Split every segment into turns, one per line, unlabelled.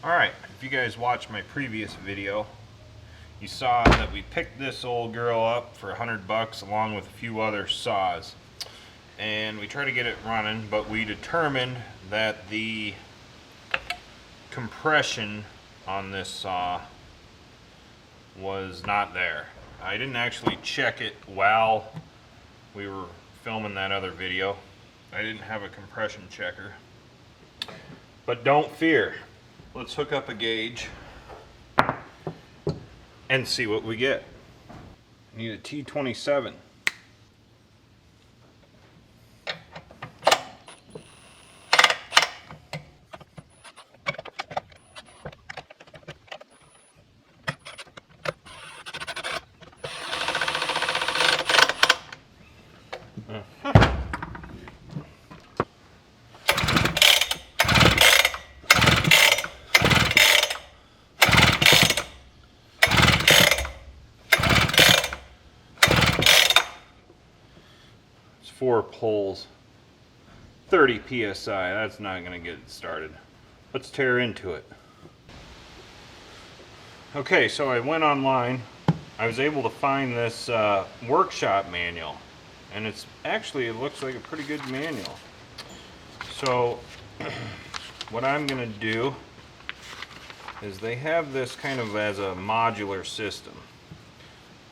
Alright, if you guys watched my previous video, you saw that we picked this old girl up for $100 along with a few other saws. And we tried to get it running, but we determined that the compression on this saw was not there. I didn't actually check it while we were filming that other video. I didn't have a compression checker. But don't fear. Let's hook up a gauge and see what we get. Need a T27. It's 4 poles, 30 psi. That's not going to get it started. Let's tear into it. Okay, so I went online. I was able to find this workshop manual, and it looks like a pretty good manual. So what I'm going to do is they have this kind of as a modular system.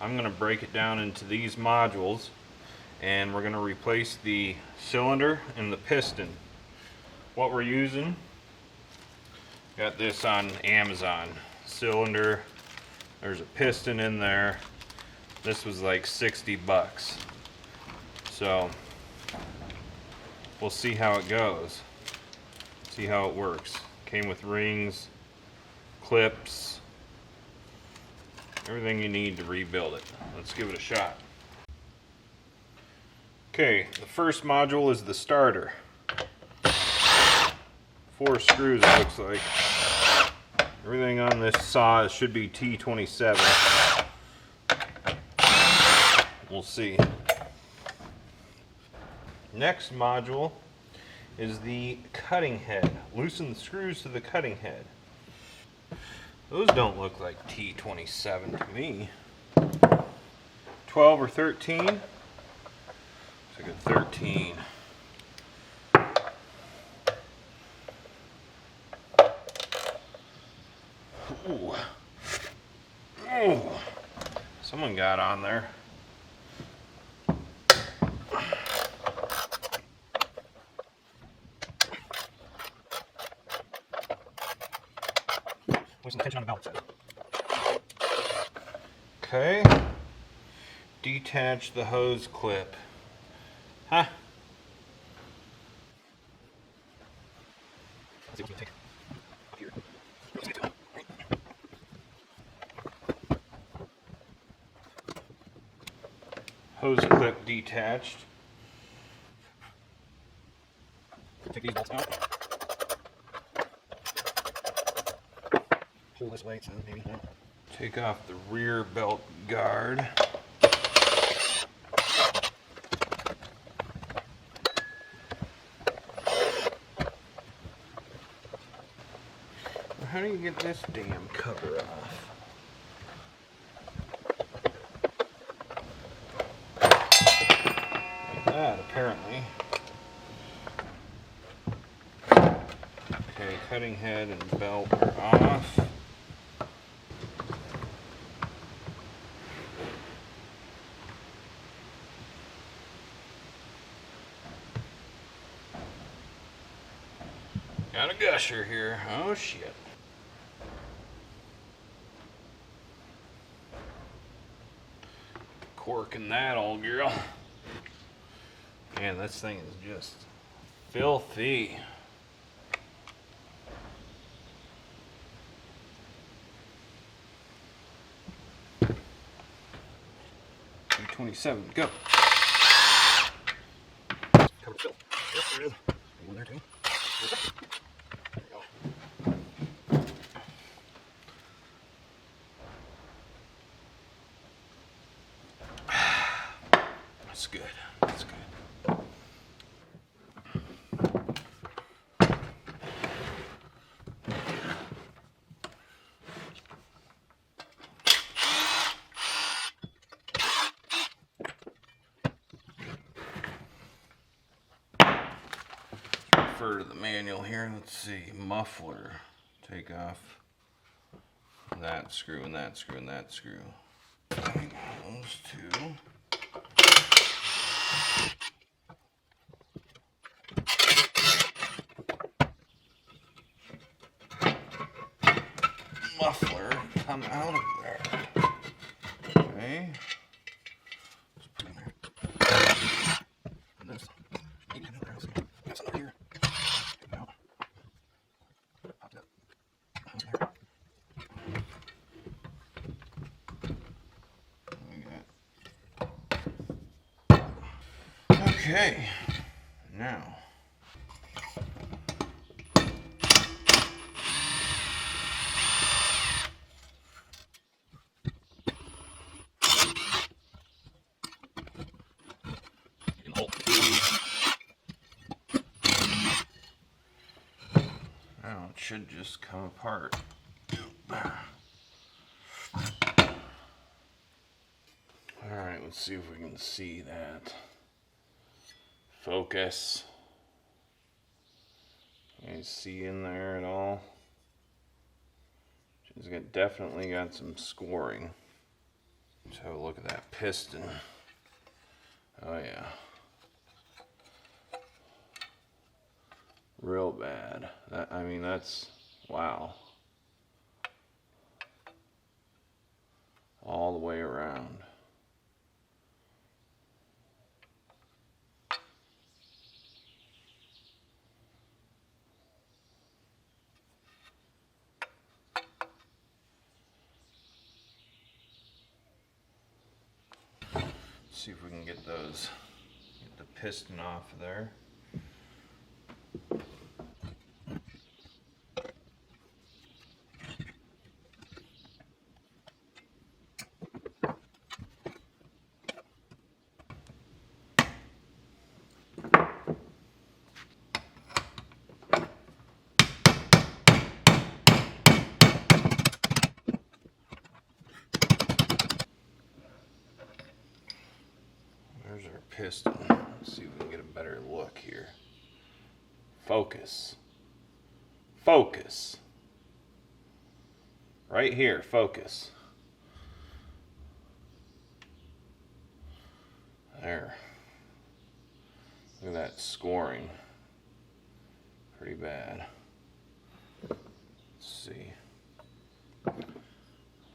I'm going to break it down into these modules, and we're going to replace the cylinder and the piston. What we're using, got this on Amazon. Cylinder, there's a piston in there. This was like $60. So we'll see how it goes, see how it works. Came with rings, clips, everything you need to rebuild it. Let's give it a shot. Okay, the first module is the starter. 4 screws, it looks like. Everything on this saw should be T27. We'll see. Next module is the cutting head. Loosen the screws to the cutting head. Those don't look like T27 to me. 12 or 13? Looks like a 13. Ooh. Ooh. Someone got on there. Losing tension on the belt set. Okay. Detach the hose clip. Huh? Let's see what we can take up here. Let's get to it. Hose clip detached. Take these bolts out. Pull this way, so maybe no. Take off the rear belt guard. How do you get this damn cover off? Like that, apparently. Okay, cutting head and belt are off. Got a gusher here. Oh shit. Cork in that old girl. Man, this thing is just filthy. T27, go. Cover fill. Yep, there it is. One there too. There we go. That's good. That's good. refer to the manual here. Let's see, muffler, take off that screw and that screw and that screw. Those two. Muffler come out of there. Okay. Okay, now it should just come apart. Alright, let's see if we can see that. Focus. Can you see in there at all? She's definitely got some scoring. Let's have a look at that piston. Oh yeah. Real bad. I mean, that's, wow. All the way around. See if we can get the piston off of there. There's our piston. Let's see if we can get a better look here. Focus. Focus. Right here, focus. There. Look at that scoring. Pretty bad. Let's see.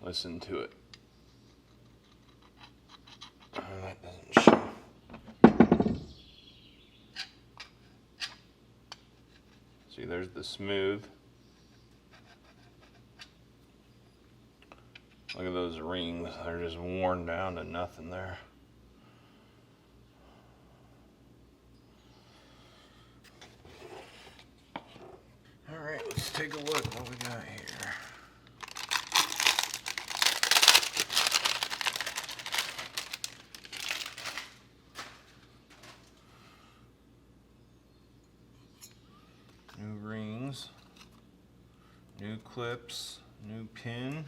Listen to it. Oh, that doesn't show. See, there's the smooth. Look at those rings. They're just worn down to nothing there. Alright, let's take a look what we got here. New rings, new clips, new pin,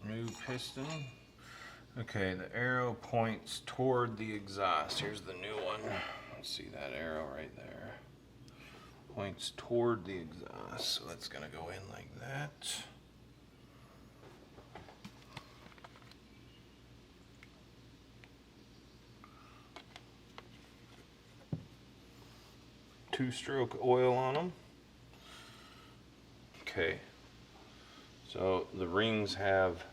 new piston. Okay, the arrow points toward the exhaust. Here's the new one. Let's see that arrow right there. Points toward the exhaust. So that's gonna go in like that. Two-stroke oil on them. Okay, so the rings have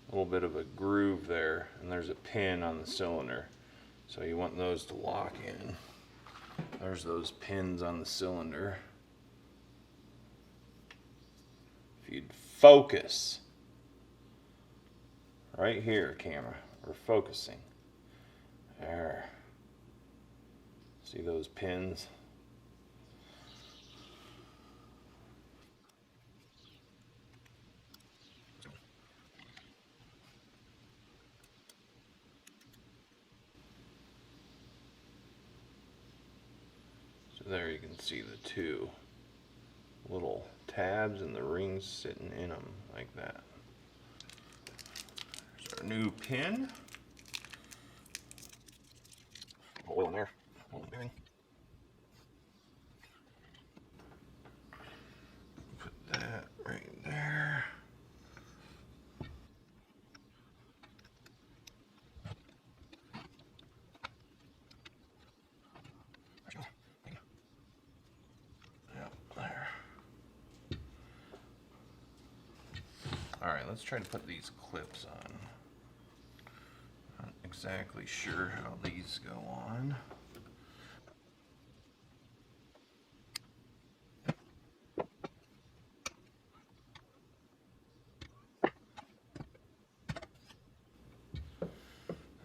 a little bit of a groove there, and there's a pin on the cylinder, so you want those to lock in. There's those pins on the cylinder. If you'd focus right here, camera, we're focusing. There. See those pins? So there you can see the two little tabs and the rings sitting in them like that. There's our new pin. let's try to put these clips on. Not exactly sure how these go on.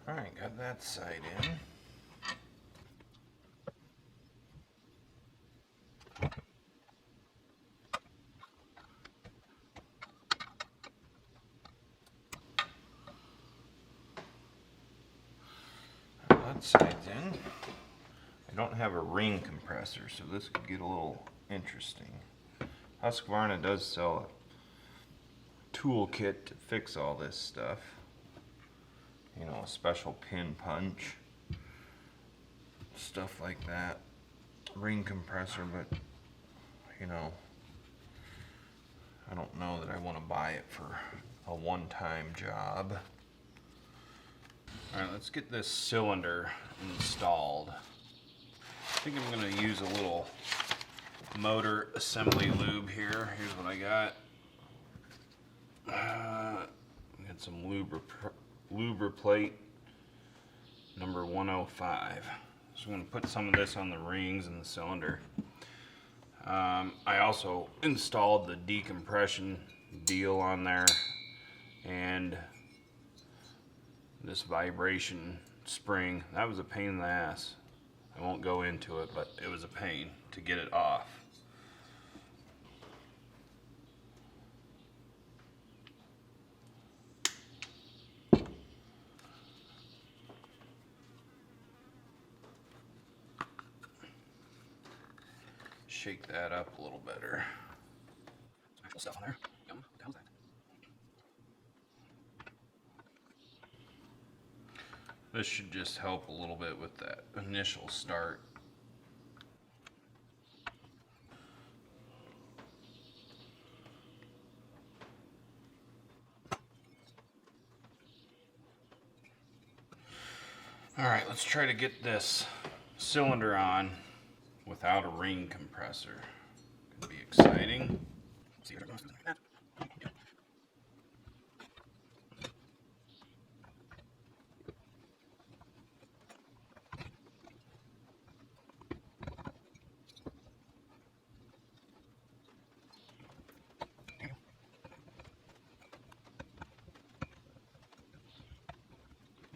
Alright, got that side in. That side's in. I don't have a ring compressor, so this could get a little interesting. Husqvarna does sell a toolkit to fix all this stuff. You know, a special pin punch, stuff like that. Ring compressor, but you know, I don't know that I want to buy it for a one-time job. Alright, let's get this cylinder installed. I think I'm going to use a little motor assembly lube here. Here's what I got. Got some Lubriplate number 105. So I'm going to put some of this on the rings and the cylinder. I also installed the decompression deal on there and this vibration spring. That was a pain in the ass. I won't go into it, but it was a pain to get it off. Shake that up a little better. Some actual stuff on there. Yum. What the hell's that? This should just help a little bit with that initial start. Alright, let's try to get this cylinder on without a ring compressor. Could be exciting. See what it goes like that.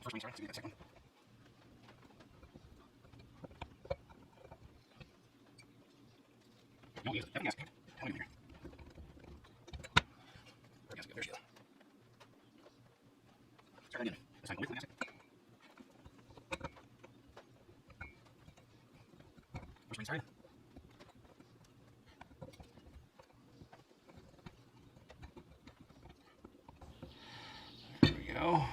First ring, sorry, let's do that second one. No, use it. Everything else. Tell me here. Everything else good. There she is. Start that in. This time, wait for the first ring, sorry. There we go.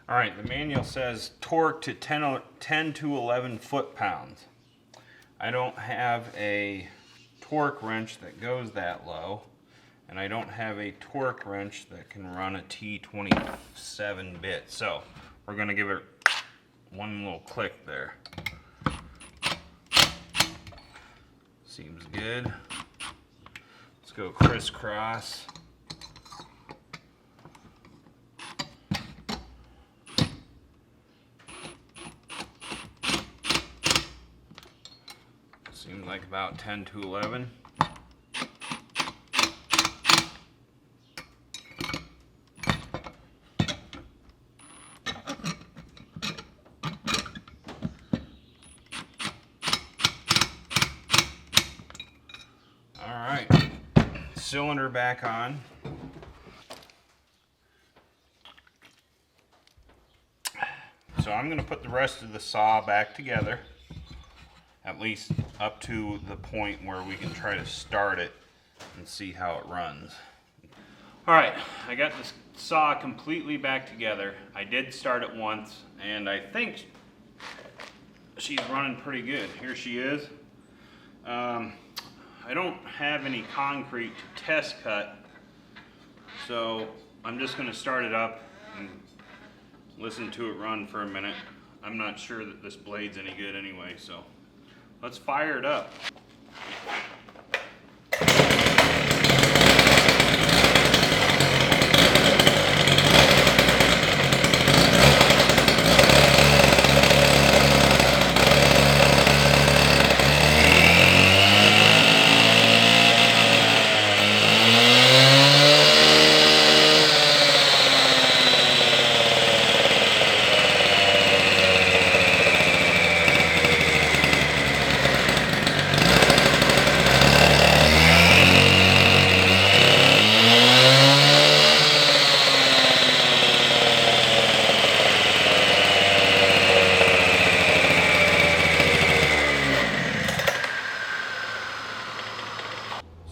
All right, the manual says torque to 10 to 11 foot-pounds. I don't have a torque wrench that goes that low, and I don't have a torque wrench that can run a T27 bit. So we're gonna give it one little click there. Seems good. Let's go crisscross. Seems like about 10 to 11. All right, cylinder back on. So I'm going to put the rest of the saw back together. at least up to the point where we can try to start it and see how it runs. All right, I got this saw completely back together. I did start it once, and I think she's running pretty good. Here she is. I don't have any concrete to test cut, so I'm just going to start it up and listen to it run for a minute. I'm not sure that this blade's any good anyway, so let's fire it up.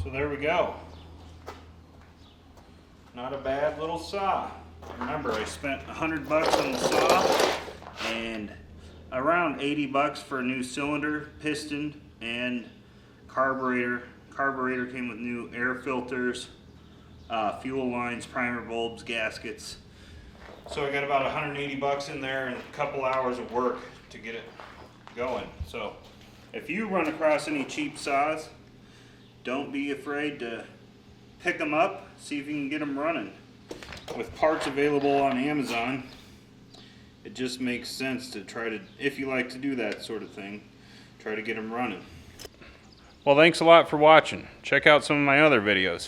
So there we go. Not a bad little saw. Remember, I spent $100 on the saw and around $80 for a new cylinder, piston, and carburetor. Carburetor came with new air filters, fuel lines, primer bulbs, gaskets. So I got about $180 in there and a couple hours of work to get it going. So if you run across any cheap saws, don't be afraid to pick them up, see if you can get them running. With parts available on Amazon, it just makes sense to try to, if you like to do that sort of thing, try to get them running. Well, thanks a lot for watching. Check out some of my other videos.